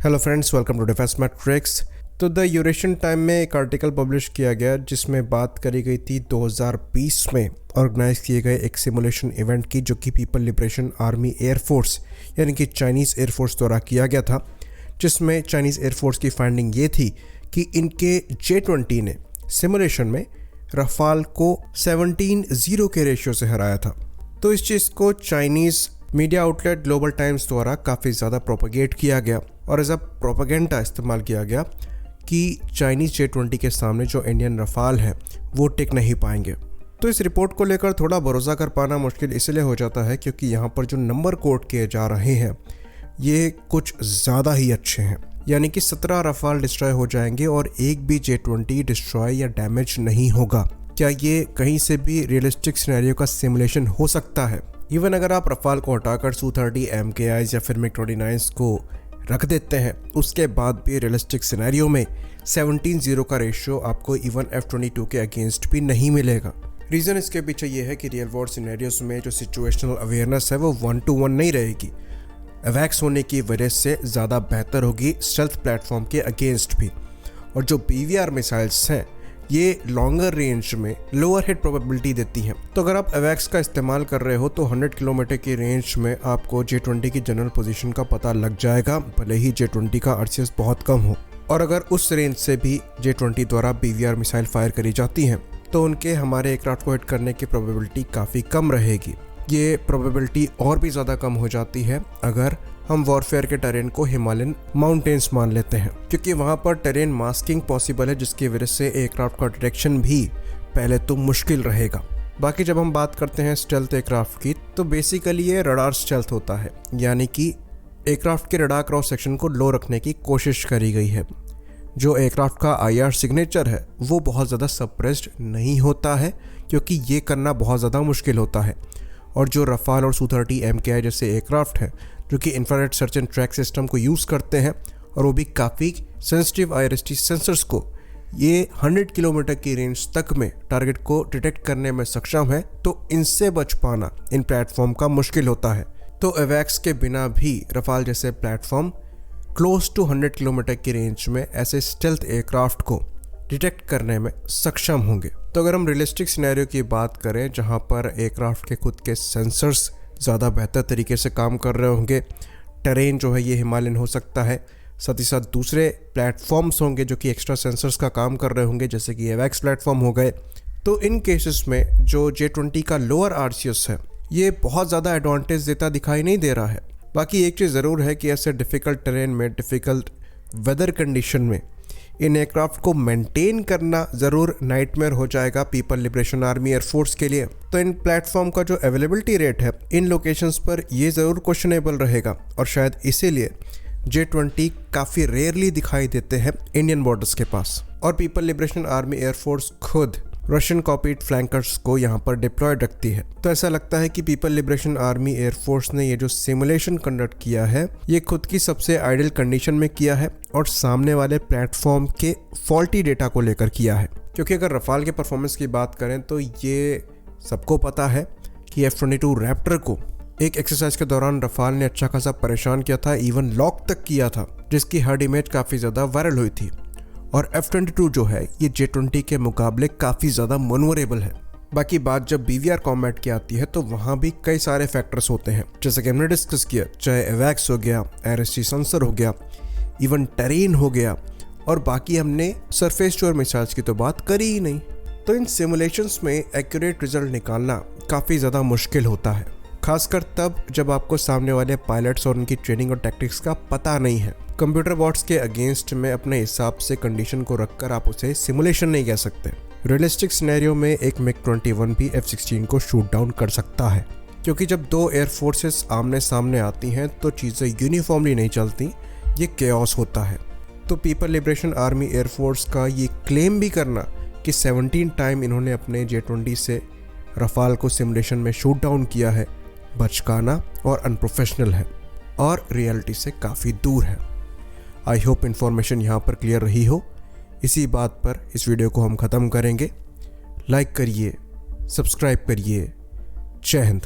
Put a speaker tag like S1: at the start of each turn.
S1: Hello friends, welcome to defence matrix. तो the Eurasian time में एक आर्टिकल पब्लिश किया गया जिसमें बात करी गई थी 2020 में ऑर्गेनाइज किए गए एक सिमुलेशन इवेंट की, जो कि पीपल लिबरेशन आर्मी एयरफोर्स यानी कि चाइनीज़ एयरफोर्स द्वारा किया गया था। जिसमें चाइनीज़ एयरफोर्स की फाइंडिंग ये थी कि इनके J-20 ने सिमुलेशन में रफाल को 17-0 के रेशियो से हराया था। तो इस चीज़ को Chinese media outlet global times द्वारा काफ़ी ज़्यादा प्रोपेगेट किया गया और एज अ प्रोपेगेंडा इस्तेमाल किया गया कि चाइनीज़ J-20 के सामने जो इंडियन रफाल है वो टिक नहीं पाएंगे। तो इस रिपोर्ट को लेकर थोड़ा भरोसा कर पाना मुश्किल इसलिए हो जाता है क्योंकि यहाँ पर जो नंबर कोट किए जा रहे हैं ये कुछ ज़्यादा ही अच्छे हैं। यानी कि 17 रफाल डिस्ट्रॉय हो जाएंगे और एक भी J-20 डिस्ट्रॉय या डैमेज नहीं होगा। क्या ये कहीं से भी रियलिस्टिक सिनेरियो का सिमुलेशन हो सकता है? इवन अगर आप रफाल को हटाकर Su-30 MKIs या फिर MiG-29 को रख देते हैं, उसके बाद भी रियलिस्टिक सिनेरियो में 17-0 का रेशियो आपको इवन F-22 के अगेंस्ट भी नहीं मिलेगा। रीज़न इसके पीछे ये है कि रियल वर्ल्ड सिनेरियोस में जो सिचुएशनल अवेयरनेस है वो 1-to-1 नहीं रहेगी। अवैक्स होने की वजह से ज़्यादा बेहतर होगी स्टेल्थ प्लेटफॉर्म के अगेंस्ट भी। और जो BVR मिसाइल्स हैं ये लॉन्गर रेंज में लोअर हिट प्रोबेबिलिटी देती हैं। तो अगर आप अवैक्स का इस्तेमाल कर रहे हो तो 100 किलोमीटर की रेंज में आपको J-20 की जनरल पोजीशन का पता लग जाएगा, भले ही J-20 का RCS बहुत कम हो। और अगर उस रेंज से भी J-20 द्वारा BVR मिसाइल फायर करी जाती हैं तो उनके हमारे एयरक्राफ्ट को हिट करने की प्रोबेबिलिटी काफ़ी कम रहेगी। ये प्रोबेबिलिटी और भी ज़्यादा कम हो जाती है अगर हम वॉरफेयर के टेरेन को हिमालयन माउंटेन्स मान लेते हैं, क्योंकि वहाँ पर टेरेन मास्किंग पॉसिबल है जिसकी वजह से एयरक्राफ्ट का डिटेक्शन भी पहले तो मुश्किल रहेगा। बाकी जब हम बात करते हैं स्टेल्थ एयरक्राफ्ट की तो बेसिकली ये रडार स्टेल्थ होता है, यानी कि एयरक्राफ्ट के रडार क्रॉस सेक्शन को लो रखने की कोशिश करी गई है। जो एयरक्राफ्ट का IR सिग्नेचर है वो बहुत ज़्यादा सप्रेस्ड नहीं होता है क्योंकि ये करना बहुत ज़्यादा मुश्किल होता है। और जो रफाल और Su-30 MKI जैसे एयरक्राफ्ट हैं जो कि infrared search and track system को यूज़ करते हैं और वो भी काफ़ी सेंसिटिव IRST सेंसर्स को, ये 100 किलोमीटर की रेंज तक में टारगेट को डिटेक्ट करने में सक्षम है, तो इनसे बच पाना इन प्लेटफॉर्म का मुश्किल होता है। तो अवैक्स के बिना भी रफाल जैसे प्लेटफॉर्म क्लोज टू 100 किलोमीटर की रेंज में ऐसे स्टेल्थ एयरक्राफ्ट को डिटेक्ट करने में सक्षम होंगे। तो अगर हम रियलिस्टिक सिनेरियो की बात करें जहां पर एयरक्राफ्ट के खुद के सेंसर्स ज़्यादा बेहतर तरीके से काम कर रहे होंगे, टेरेन जो है ये हिमालयन हो सकता है, साथ ही साथ दूसरे प्लेटफॉर्म्स होंगे जो कि एक्स्ट्रा सेंसर्स का काम कर रहे होंगे जैसे कि अवैक्स प्लेटफॉर्म हो गए, तो इन केसेस में जो J-20 का लोअर RCS है ये बहुत ज़्यादा एडवांटेज देता दिखाई नहीं दे रहा है। बाकी एक चीज़ ज़रूर है कि ऐसे डिफ़िकल्ट टेरेन में, डिफ़िकल्ट वेदर कंडीशन में इन एयरक्राफ्ट को मेंटेन करना ज़रूर नाइटमेयर हो जाएगा पीपल लिबरेशन आर्मी एयरफोर्स के लिए। तो इन प्लेटफॉर्म का जो अवेलेबिलिटी रेट है इन लोकेशंस पर ये ज़रूर क्वेश्चनेबल रहेगा और शायद इसीलिए J-20 काफ़ी रेयरली दिखाई देते हैं इंडियन बॉर्डर्स के पास। और पीपल लिबरेशन आर्मी एयरफोर्स खुद रशियन कॉपीड फ्लैंकर्स को यहाँ पर डिप्लॉयड रखती है। तो ऐसा लगता है कि पीपल लिबरेशन आर्मी एयरफोर्स ने ये जो सिमुलेशन कंडक्ट किया है ये खुद की सबसे आइडियल कंडीशन में किया है और सामने वाले प्लेटफॉर्म के फॉल्टी डेटा को लेकर किया है। क्योंकि अगर रफाल के परफॉर्मेंस की बात करें तो ये सबको पता है कि F-22 रैप्टर को एक एक्सरसाइज के दौरान रफाल ने अच्छा खासा परेशान किया था, इवन लॉक तक किया था, जिसकी हर्ड इमेज काफ़ी ज़्यादा वायरल हुई थी। और F-22 जो है ये J-20 के मुकाबले काफ़ी ज़्यादा मनोरेबल है। बाकी बात जब BVR कॉम्बैट की आती है तो वहाँ भी कई सारे फैक्टर्स होते हैं, जैसे कि हमने डिस्कस किया, चाहे अवैक्स हो गया, IRST सेंसर हो गया, इवन टेरेन हो गया, और बाकी हमने सरफेस टू एयर मिसाइल्स की तो बात करी ही नहीं। तो इन सिमुलेशंस में एक्यूरेट रिजल्ट निकालना काफ़ी ज़्यादा मुश्किल होता है, खासकर तब जब आपको सामने वाले पायलट्स और उनकी ट्रेनिंग और टैक्टिक्स का पता नहीं है। कंप्यूटर बॉट्स के अगेंस्ट में अपने हिसाब से कंडीशन को रखकर आप उसे सिमुलेशन नहीं कह सकते। रियलिस्टिक सिनेरियो में एक MiG-21 भी F-16 को शूट डाउन कर सकता है, क्योंकि जब दो एयर फोर्सेस आमने सामने आती हैं तो चीज़ें यूनिफॉर्मली नहीं चलती, ये केओस होता है। तो पीपल लिबरेशन आर्मी एयरफोर्स का ये क्लेम भी करना कि 17 टाइम इन्होंने अपने J-20 से रफाल को सिमुलेशन में शूट डाउन किया है, बचकाना और अनप्रोफेशनल है और रियलिटी से काफ़ी दूर है। आई होप इन्फॉर्मेशन यहाँ पर क्लियर रही हो। इसी बात पर इस वीडियो को हम ख़त्म करेंगे। लाइक करिए, सब्सक्राइब करिए। जय हिंद।